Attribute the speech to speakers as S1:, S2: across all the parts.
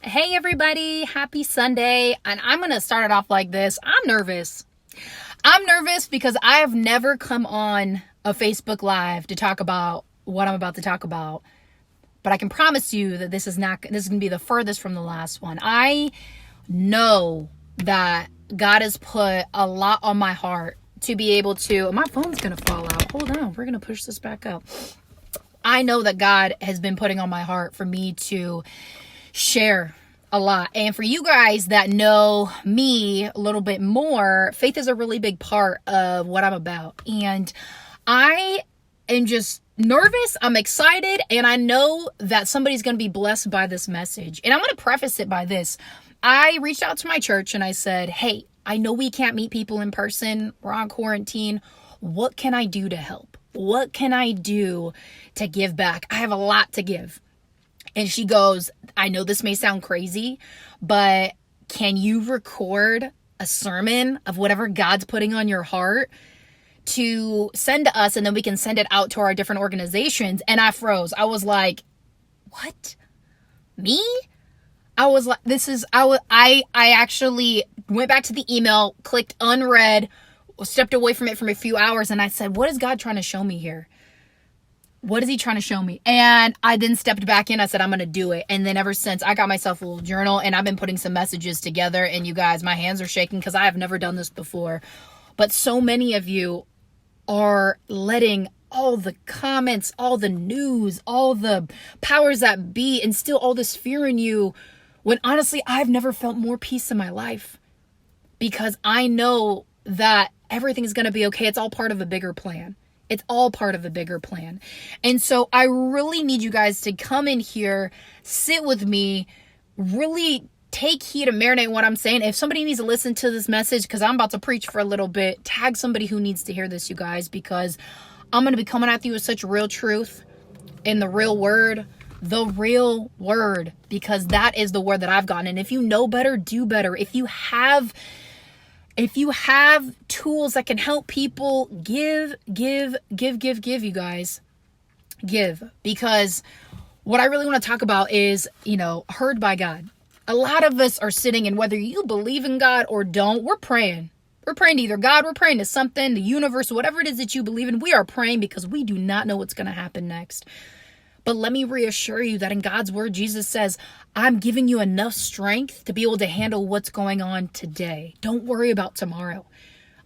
S1: Hey everybody, happy Sunday. And I'm going to start it off like this. I'm nervous. I'm nervous because I have never come on a Facebook Live to talk about what I'm about to talk about. But I can promise you that this is going to be the furthest from the last one. I know that God has put a lot on my heart to be able to, my phone's going to fall out. Hold on, we're going to push this back up. I know that God has been putting on my heart for me to share a lot. And for you guys that know me a little bit more, faith is a really big part of what I'm about. And I am just nervous. I'm excited. And I know that somebody's going to be blessed by this message. And I'm going to preface it by this. I reached out to my church and I said, hey, I know we can't meet people in person. We're on quarantine. What can I do to help? What can I do to give back? I have a lot to give. And she goes, I know this may sound crazy, but can you record a sermon of whatever God's putting on your heart to send to us, and then we can send it out to our different organizations? And I froze. I was like, what? Me? I was like, I actually went back to the email, clicked unread, stepped away from it for a few hours, and I said, what is God trying to show me here? What is he trying to show me? And I then stepped back in. I said, I'm going to do it. And then ever since, I got myself a little journal and I've been putting some messages together. And you guys, my hands are shaking because I have never done this before. But so many of you are letting all the comments, all the news, all the powers that be instill all this fear in you, when honestly, I've never felt more peace in my life, because I know that everything is going to be okay. It's all part of a bigger plan. It's all part of a bigger plan. And so I really need you guys to come in here, sit with me, really take heed and marinate what I'm saying. If somebody needs to listen to this message, because I'm about to preach for a little bit, tag somebody who needs to hear this, you guys, because I'm going to be coming at you with such real truth in the real word, because that is the word that I've gotten. And if you know better, do better. If you have tools that can help people, give, you guys. Give. Because what I really want to talk about is, heard by God. A lot of us are sitting, and whether you believe in God or don't, we're praying. We're praying to either God, we're praying to something, the universe, whatever it is that you believe in. We are praying because we do not know what's going to happen next. But let me reassure you that in God's word, Jesus says, I'm giving you enough strength to be able to handle what's going on today. Don't worry about tomorrow.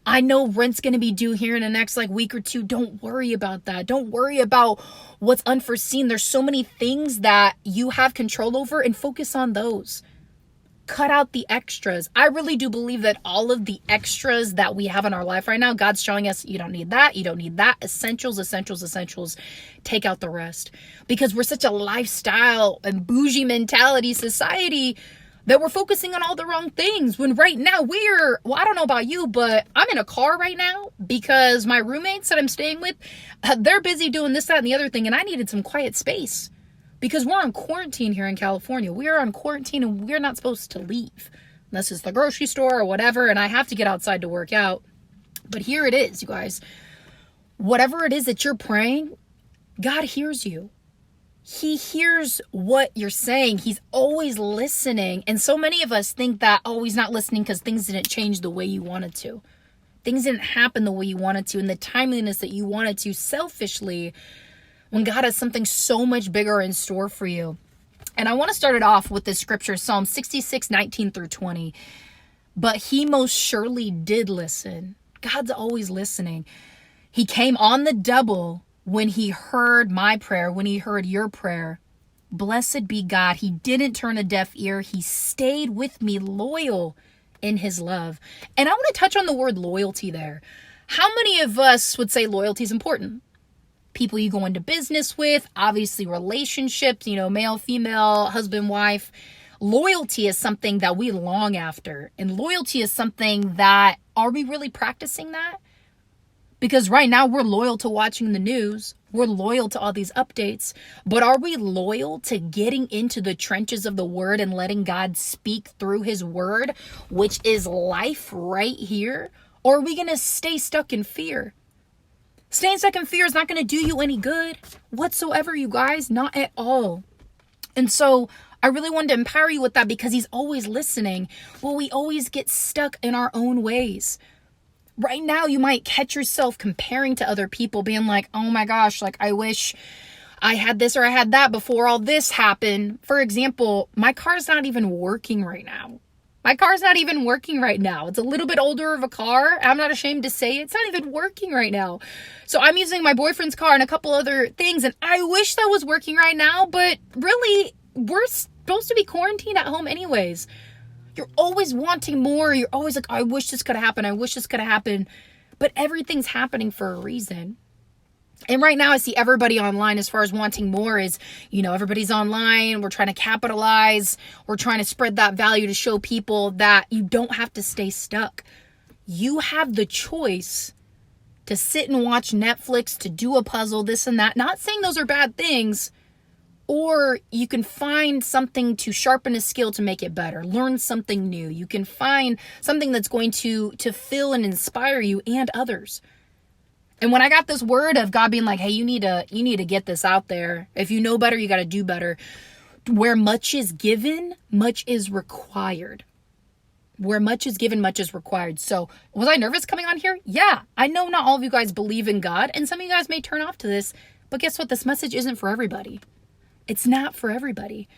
S1: I know rent's going to be due here in the next week or two. Don't worry about that. Don't worry about what's unforeseen. There's so many things that you have control over, and focus on those. Cut out the extras. I really do believe that all of the extras that we have in our life right now, God's showing us, you don't need that. You don't need that. Essentials. Take out the rest. Because we're such a lifestyle and bougie mentality society that we're focusing on all the wrong things. When right now I don't know about you, but I'm in a car right now because my roommates that I'm staying with, they're busy doing this, that, and the other thing. And I needed some quiet space. Because we're on quarantine here in California. We are on quarantine and we're not supposed to leave. Unless it's the grocery store or whatever. And I have to get outside to work out. But here it is, you guys. Whatever it is that you're praying, God hears you. He hears what you're saying. He's always listening. And so many of us think that, he's not listening because things didn't change the way you wanted to. Things didn't happen the way you wanted to. And the timeliness that you wanted to, selfishly, when God has something so much bigger in store for you. And I want to start it off with this scripture, Psalm 66, 19 through 20. But he most surely did listen. God's always listening. He came on the double when he heard my prayer, when he heard your prayer. Blessed be God. He didn't turn a deaf ear. He stayed with me, loyal in his love. And I want to touch on the word loyalty there. How many of us would say loyalty is important? People you go into business with, obviously relationships, male, female, husband, wife. Loyalty is something that we long after. And loyalty is something that, are we really practicing that? Because right now we're loyal to watching the news. We're loyal to all these updates. But are we loyal to getting into the trenches of the word and letting God speak through his word, which is life right here? Or are we going to stay stuck in fear? Staying stuck in fear is not going to do you any good whatsoever, you guys. Not at all. And so I really wanted to empower you with that because he's always listening. Well, we always get stuck in our own ways. Right now, you might catch yourself comparing to other people, being like, oh my gosh, like I wish I had this or I had that before all this happened. For example, my car's not even working right now. My car's not even working right now. It's a little bit older of a car. I'm not ashamed to say it's not even working right now. So I'm using my boyfriend's car and a couple other things, and I wish that was working right now, but really, we're supposed to be quarantined at home anyways. You're always wanting more. You're always like, I wish this could happen. I wish this could happen. But everything's happening for a reason. And right now I see everybody online as far as wanting more is, everybody's online. We're trying to capitalize. We're trying to spread that value to show people that you don't have to stay stuck. You have the choice to sit and watch Netflix, to do a puzzle, this and that. Not saying those are bad things. Or you can find something to sharpen a skill to make it better. Learn something new. You can find something that's going to fill and inspire you and others. And when I got this word of God being like, hey, you need to get this out there. If you know better, you got to do better. Where much is given, much is required. Where much is given, much is required. So was I nervous coming on here? Yeah. I know not all of you guys believe in God, and some of you guys may turn off to this, but guess what? This message isn't for everybody. It's not for everybody.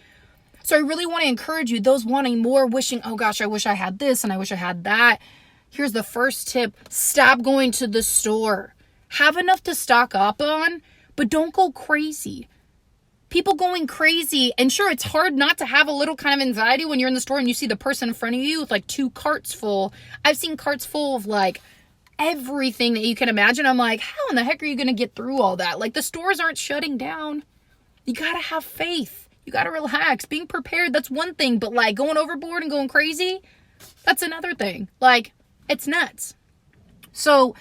S1: So I really want to encourage you, those wanting more, wishing, oh gosh, I wish I had this and I wish I had that. Here's the first tip. Stop going to the store. Have enough to stock up on, but don't go crazy. People going crazy, and sure, it's hard not to have a little kind of anxiety when you're in the store and you see the person in front of you with like 2 carts full. I've seen carts full of like everything that you can imagine. I'm like, how in the heck are you going to get through all that? Like, the stores aren't shutting down. You got to have faith. You got to relax. Being prepared, that's one thing. But like going overboard and going crazy, that's another thing. Like, it's nuts. So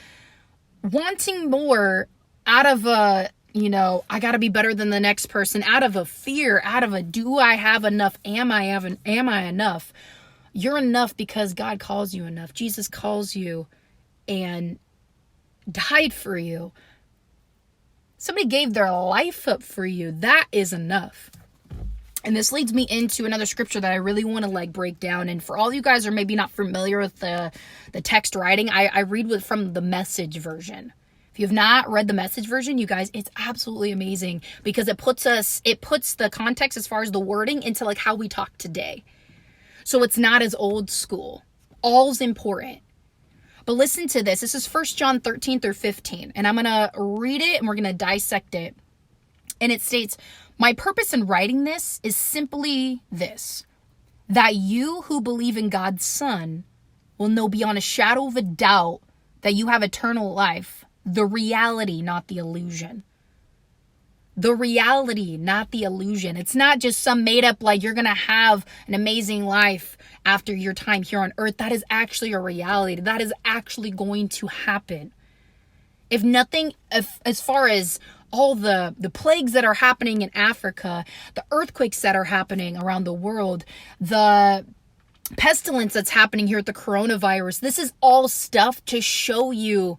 S1: wanting more out of a, I got to be better than the next person, out of a fear, out of a, do I have enough? Am I enough? You're enough because God calls you enough. Jesus calls you and died for you. Somebody gave their life up for you. That is enough. And this leads me into another scripture that I really want to break down. And for all you guys who are maybe not familiar with the text writing, I read from the Message version. If you have not read the Message version, you guys, it's absolutely amazing because it puts the context as far as the wording into how we talk today. So it's not as old school. All's important. But listen to this. This is 1 John 13 through 15. And I'm going to read it and we're going to dissect it. And it states, my purpose in writing this is simply this, that you who believe in God's Son will know beyond a shadow of a doubt that you have eternal life, the reality, not the illusion. The reality, not the illusion. It's not just some made up, you're going to have an amazing life after your time here on earth. That is actually a reality. That is actually going to happen. If nothing, as far as all the plagues that are happening in Africa, the earthquakes that are happening around the world, the pestilence that's happening here with the coronavirus, this is all stuff to show you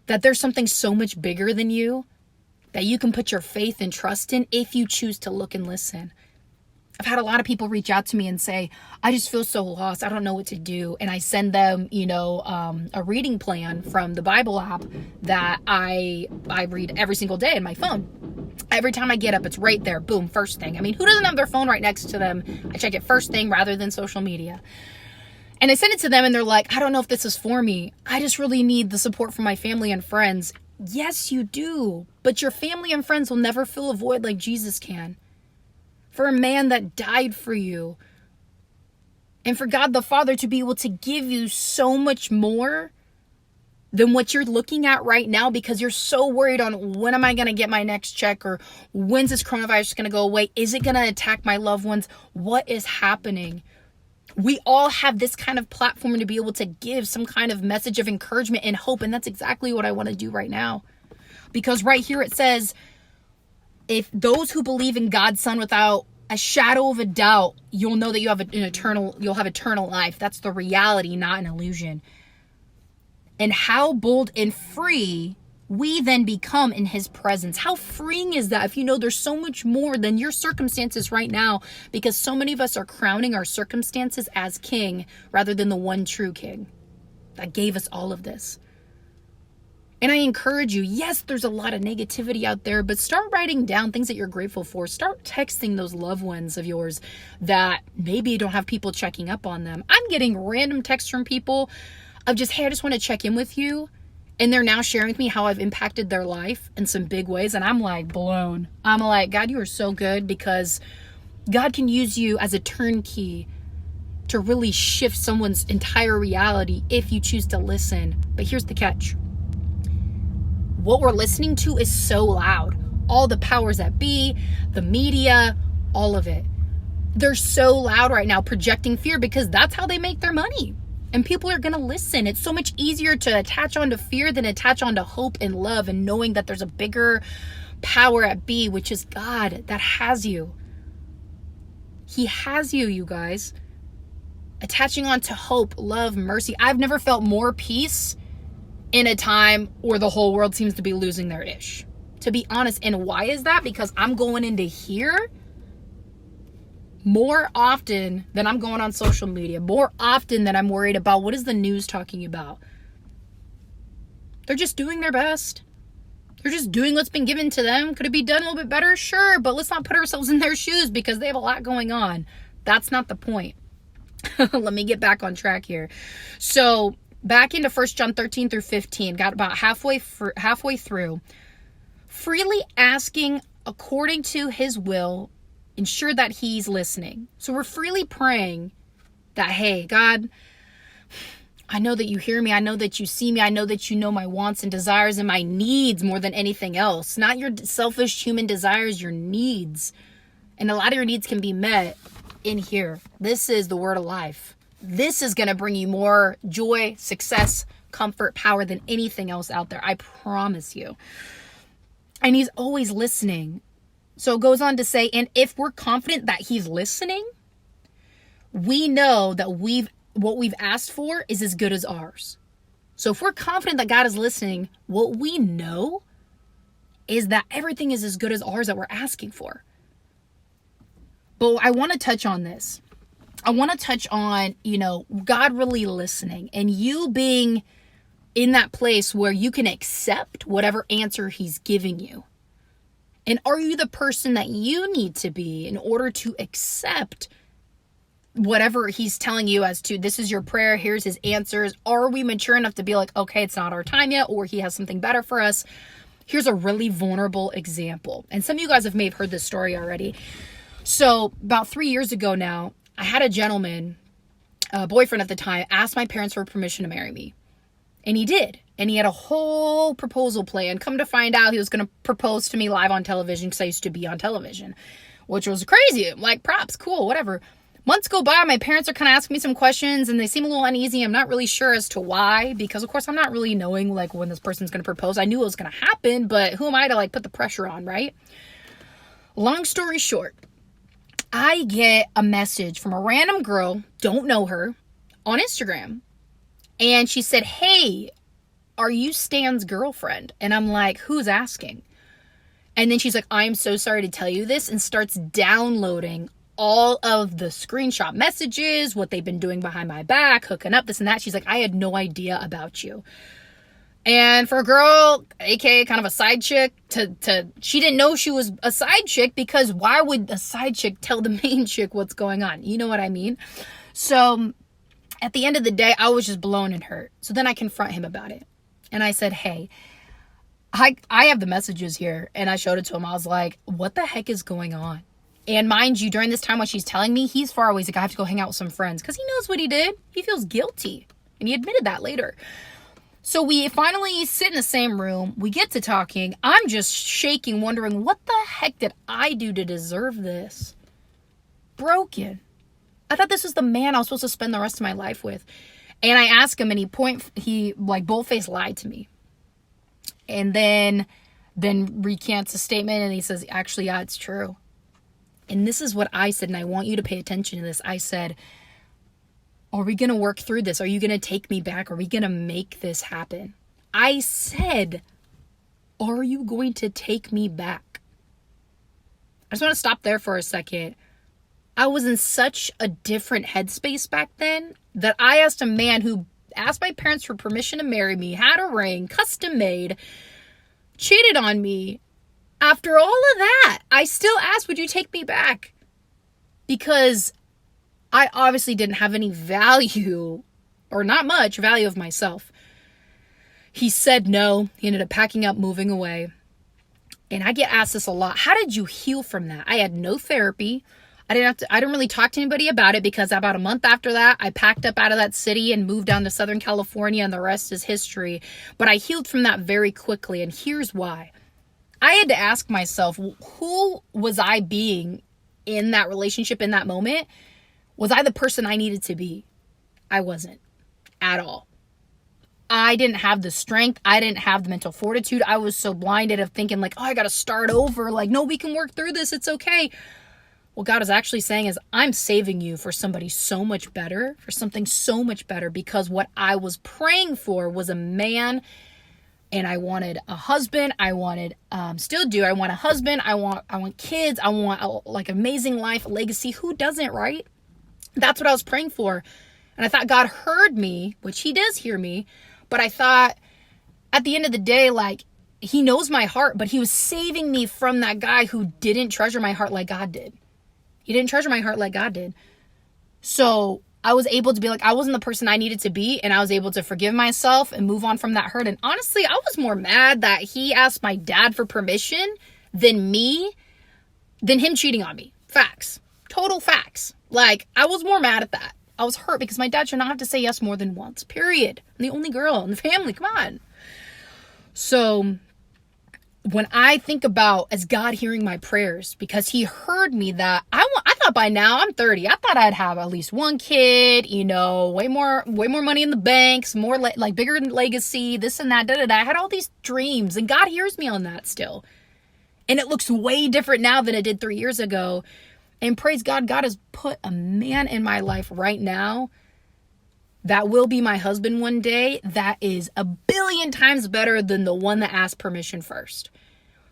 S1: that there's something so much bigger than you that you can put your faith and trust in if you choose to look and listen. I've had a lot of people reach out to me and say, I just feel so lost. I don't know what to do. And I send them, a reading plan from the Bible app that I read every single day in my phone. Every time I get up, it's right there. Boom, first thing. I mean, who doesn't have their phone right next to them? I check it first thing rather than social media. And I send it to them and they're like, I don't know if this is for me. I just really need the support from my family and friends. Yes, you do. But your family and friends will never fill a void like Jesus can. For a man that died for you. And for God the Father to be able to give you so much more than what you're looking at right now because you're so worried on when am I going to get my next check or when's this coronavirus going to go away? Is it going to attack my loved ones? What is happening? We all have this kind of platform to be able to give some kind of message of encouragement and hope. And that's exactly what I want to do right now. Because right here it says, if those who believe in God's Son without a shadow of a doubt, you'll know that you'll have eternal life. That's the reality, not an illusion. And how bold and free we then become in his presence. How freeing is that if you know there's so much more than your circumstances right now, because so many of us are crowning our circumstances as king rather than the one true king that gave us all of this. And I encourage you, yes, there's a lot of negativity out there, but start writing down things that you're grateful for. Start texting those loved ones of yours that maybe don't have people checking up on them. I'm getting random texts from people of just, hey, I just want to check in with you. And they're now sharing with me how I've impacted their life in some big ways. And I'm like blown. I'm like, God, you are so good, because God can use you as a turnkey to really shift someone's entire reality if you choose to listen. But here's the catch. What we're listening to is so loud. All the powers that be, the media, all of it. They're so loud right now, projecting fear, because that's how they make their money. And people are going to listen. It's so much easier to attach onto fear than attach onto hope and love, and knowing that there's a bigger power at be, which is God, that has you. He has you, you guys. Attaching on to hope, love, mercy. I've never felt more peace in a time where the whole world seems to be losing their ish, to be honest. And why is that? Because I'm going into here more often than I'm going on social media, more often than I'm worried about what is the news talking about. They're just doing their best. They're just doing what's been given to them. Could it be done a little bit better? Sure, but let's not put ourselves in their shoes because they have a lot going on. That's not the point. Let me get back on track here. So back into 1 John 13 through 15, got about halfway through. Freely asking according to his will, ensure that he's listening. So we're freely praying that, hey, God, I know that you hear me. I know that you see me. I know that you know my wants and desires and my needs more than anything else. Not your selfish human desires, your needs. And a lot of your needs can be met in here. This is the word of life. This is going to bring you more joy, success, comfort, power than anything else out there. I promise you. And he's always listening. So it goes on to say, and if we're confident that he's listening, we know that what we've asked for is as good as ours. So if we're confident that God is listening, what we know is that everything is as good as ours that we're asking for. But I want to touch on this. I want to touch on, God really listening and you being in that place where you can accept whatever answer he's giving you. And are you the person that you need to be in order to accept whatever he's telling you as to, this is your prayer, here's his answers? Are we mature enough to be like, okay, it's not our time yet, or he has something better for us? Here's a really vulnerable example. And some of you guys may have heard this story already. So about 3 years ago now, I had a gentleman, a boyfriend at the time, ask my parents for permission to marry me. And he did. And he had a whole proposal plan. Come to find out, he was going to propose to me live on television because I used to be on television, which was crazy. Like, props, cool, whatever. Months go by, my parents are kind of asking me some questions and they seem a little uneasy. I'm not really sure as to why, because of course I'm not really knowing like when this person's going to propose. I knew it was going to happen, but who am I to like put the pressure on, right? Long story short, I get a message from a random girl, don't know her, on Instagram. And she said, hey, are you Stan's girlfriend? And I'm like, who's asking? And then she's like, I'm so sorry to tell you this, and starts downloading all of the screenshot messages, what they've been doing behind my back, hooking up, this and that. She's like, I had no idea about you. And for a girl, aka kind of a side chick, she didn't know she was a side chick, because why would a side chick tell the main chick what's going on? You know what I mean? So at the end of the day, I was just blown and hurt. So then I confront him about it. And I said, hey, I have the messages here. And I showed it to him. I was like, what the heck is going on? And mind you, during this time when she's telling me, he's far away. He's like, I have to go hang out with some friends, because he knows what he did. He feels guilty. And he admitted that later. So we finally sit in the same room. We get to talking. I'm just shaking, wondering, what the heck did I do to deserve this? Broken. I thought this was the man I was supposed to spend the rest of my life with. And I asked him, and he like bold-faced lied to me. And then recants a statement, and he says, actually, yeah, it's true. And this is what I said, and I want you to pay attention to this. I said, are we going to work through this? Are you going to take me back? Are we going to make this happen? I said, are you going to take me back? I just want to stop there for a second. I was in such a different headspace back then that I asked a man who asked my parents for permission to marry me, had a ring, custom made, cheated on me. After all of that, I still asked, would you take me back? Because I obviously didn't have any value, or not much value of myself. He said no. He ended up packing up, moving away. And I get asked this a lot. How did you heal from that? I had no therapy. I didn't really talk to anybody about it, because about a month after that, I packed up out of that city and moved down to Southern California, and the rest is history. But I healed from that very quickly, and here's why. I had to ask myself, who was I being in that relationship in that moment? Was I the person I needed to be? I wasn't at all. I didn't have the strength. I didn't have the mental fortitude. I was so blinded of thinking like, oh, I got to start over. Like, no, we can work through this. It's okay. What God is actually saying is, I'm saving you for somebody so much better, for something so much better, because what I was praying for was a man, and I wanted a husband. I wanted, still do. I want a husband. I want kids. I want like amazing life, a legacy. Who doesn't, right? That's what I was praying for. And I thought God heard me, which he does hear me. But I thought at the end of the day, like, he knows my heart, but he was saving me from that guy who didn't treasure my heart like God did. He didn't treasure my heart like God did. So I was able to be like, I wasn't the person I needed to be, and I was able to forgive myself and move on from that hurt. And honestly, I was more mad that he asked my dad for permission than him cheating on me. Facts. Total facts. Like, I was more mad at that. I was hurt because my dad should not have to say yes more than once. Period. I'm the only girl in the family. Come on. So when I think about as God hearing my prayers, because he heard me, that I thought by now, I'm 30. I thought I'd have at least one kid, way more money in the banks, more like bigger legacy, this and that, I had all these dreams, and God hears me on that still. And it looks way different now than it did 3 years ago. And praise God, God has put a man in my life right now that will be my husband one day, that is a billion times better than the one that asked permission first.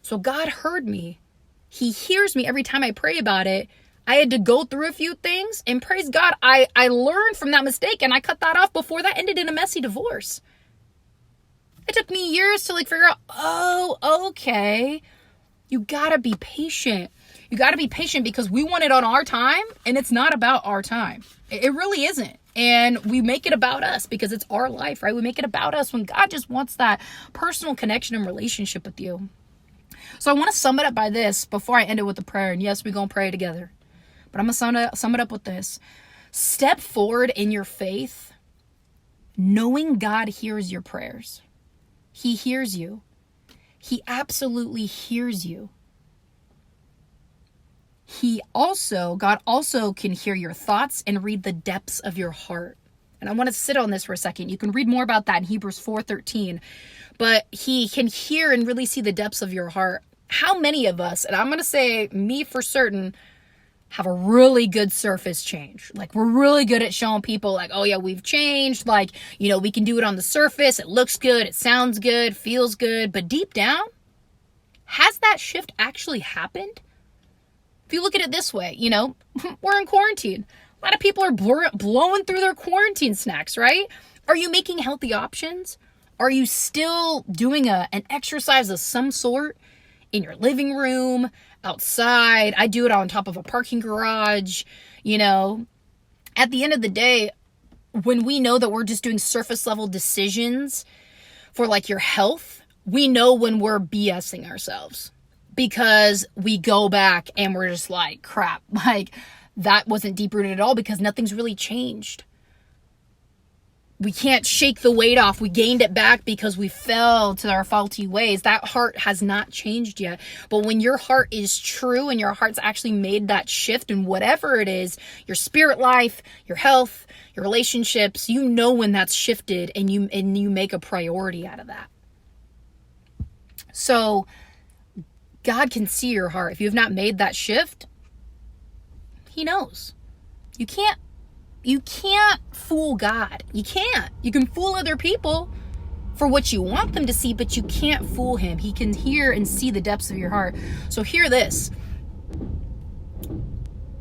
S1: So God heard me. He hears me every time I pray about it. I had to go through a few things, and praise God, I learned from that mistake, and I cut that off before that ended in a messy divorce. It took me years to figure out, oh, okay, you gotta be patient. You got to be patient, because we want it on our time, and it's not about our time. It really isn't. And we make it about us because it's our life, right? We make it about us when God just wants that personal connection and relationship with you. So I want to sum it up by this before I end it with a prayer. And yes, we're going to pray together. But I'm going to sum it up with this. Step forward in your faith, knowing God hears your prayers. He hears you. He absolutely hears you. God also can hear your thoughts and read the depths of your heart. And I want to sit on this for a second. You can read more about that in Hebrews 4:13. But he can hear and really see the depths of your heart. How many of us, and I'm going to say me for certain, have a really good surface change? Like, we're really good at showing people like, oh yeah, we've changed. Like, we can do it on the surface. It looks good. It sounds good. Feels good. But deep down, has that shift actually happened? If you look at it this way, we're in quarantine. A lot of people are blowing through their quarantine snacks, right? Are you making healthy options? Are you still doing an exercise of some sort in your living room, outside? I do it on top of a parking garage. At the end of the day, when we know that we're just doing surface level decisions for your health, we know when we're BSing ourselves. Because we go back and we're just like, crap, that wasn't deep rooted at all, because nothing's really changed. We can't shake the weight off. We gained it back because we fell to our faulty ways. That heart has not changed yet. But when your heart is true and your heart's actually made that shift in whatever it is, your spirit life, your health, your relationships, when that's shifted, and you make a priority out of that. So God can see your heart. If you have not made that shift, he knows. You can't fool God. You can't. You can fool other people. for what you want them to see, but you can't fool him. He can hear and see the depths of your heart. So hear this.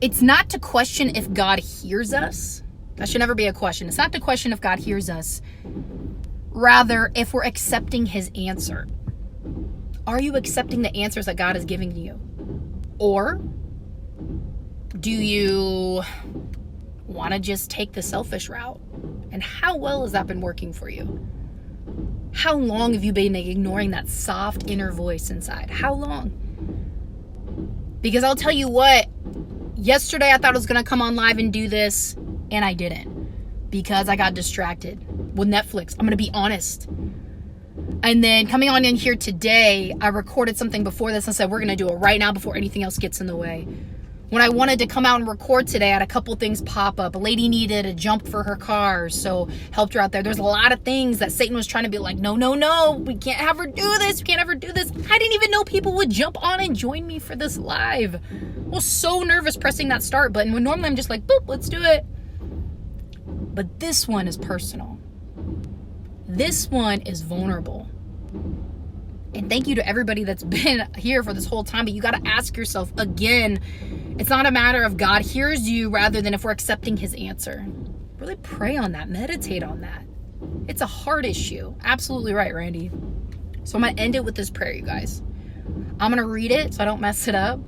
S1: It's not to question if God hears us. That should never be a question. It's not to question if God hears us. Rather, if we're accepting his answer. Are you accepting the answers that God is giving to you? Or do you want to just take the selfish route? And how well has that been working for you? How long have you been ignoring that soft inner voice inside? How long? Because I'll tell you what, yesterday I thought I was going to come on live and do this, and I didn't. Because I got distracted with Netflix. I'm going to be honest. And then coming on in here today, I recorded something before this and said, we're going to do it right now before anything else gets in the way. When I wanted to come out and record today, I had a couple things pop up. A lady needed a jump for her car, so helped her out there. There's a lot of things that Satan was trying to be like, no, we can't have her do this. We can't have her do this. I didn't even know people would jump on and join me for this live. I was so nervous pressing that start button when normally I'm just like, boop, let's do it. But this one is personal. This one is vulnerable. And thank you to everybody that's been here for this whole time. But you got to ask yourself again, it's not a matter of God hears you rather than if we're accepting his answer. Really pray on that. Meditate on that. It's a heart issue. Absolutely right, Randy. So I'm going to end it with this prayer, you guys. I'm going to read it so I don't mess it up.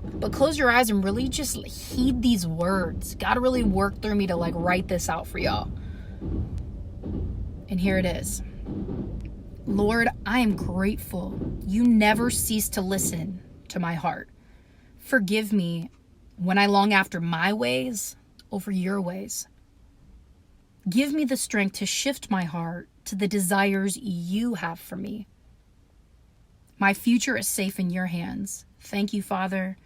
S1: But close your eyes and really just heed these words. God really worked through me to write this out for y'all. And here it is. Lord, I am grateful you never cease to listen to my heart. Forgive me when I long after my ways over your ways. Give me the strength to shift my heart to the desires you have for me. My future is safe in your hands. Thank you, Father.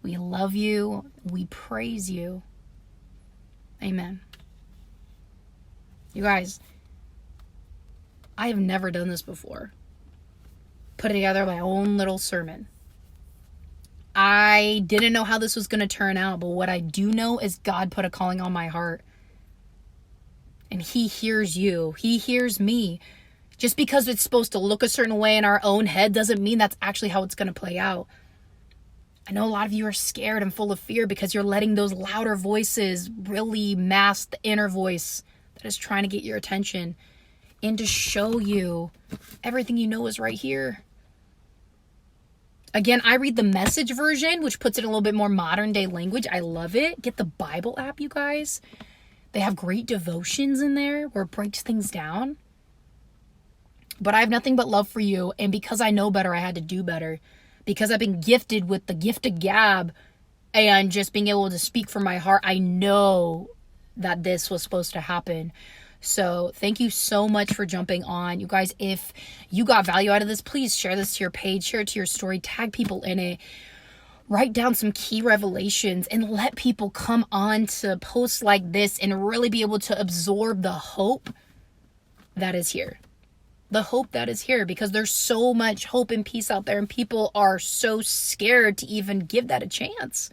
S1: We love you. We praise you. Amen. You guys, I have never done this before. Putting together my own little sermon. I didn't know how this was going to turn out, but what I do know is God put a calling on my heart. And he hears you. He hears me. Just because it's supposed to look a certain way in our own head doesn't mean that's actually how it's going to play out. I know a lot of you are scared and full of fear because you're letting those louder voices really mask the inner voice that is trying to get your attention and to show you everything you know is right here. Again, I read the Message version, which puts it in a little bit more modern day language. I love it. Get the Bible app, you guys. They have great devotions in there where it breaks things down. But I have nothing but love for you. And because I know better, I had to do better. Because I've been gifted with the gift of gab and just being able to speak from my heart, I know that this was supposed to happen. So thank you so much for jumping on. You guys, if you got value out of this, please share this to your page, share it to your story, tag people in it, write down some key revelations, and let people come on to posts like this and really be able to absorb the hope that is here. The hope that is here, because there's so much hope and peace out there and people are so scared to even give that a chance.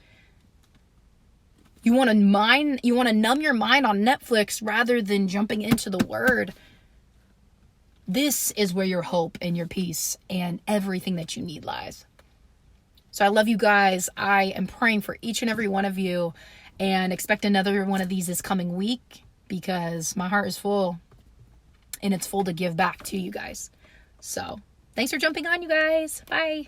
S1: You want to numb your mind on Netflix rather than jumping into the word. This is where your hope and your peace and everything that you need lies. So I love you guys. I am praying for each and every one of you and expect another one of these this coming week because my heart is full and it's full to give back to you guys. So thanks for jumping on, you guys. Bye.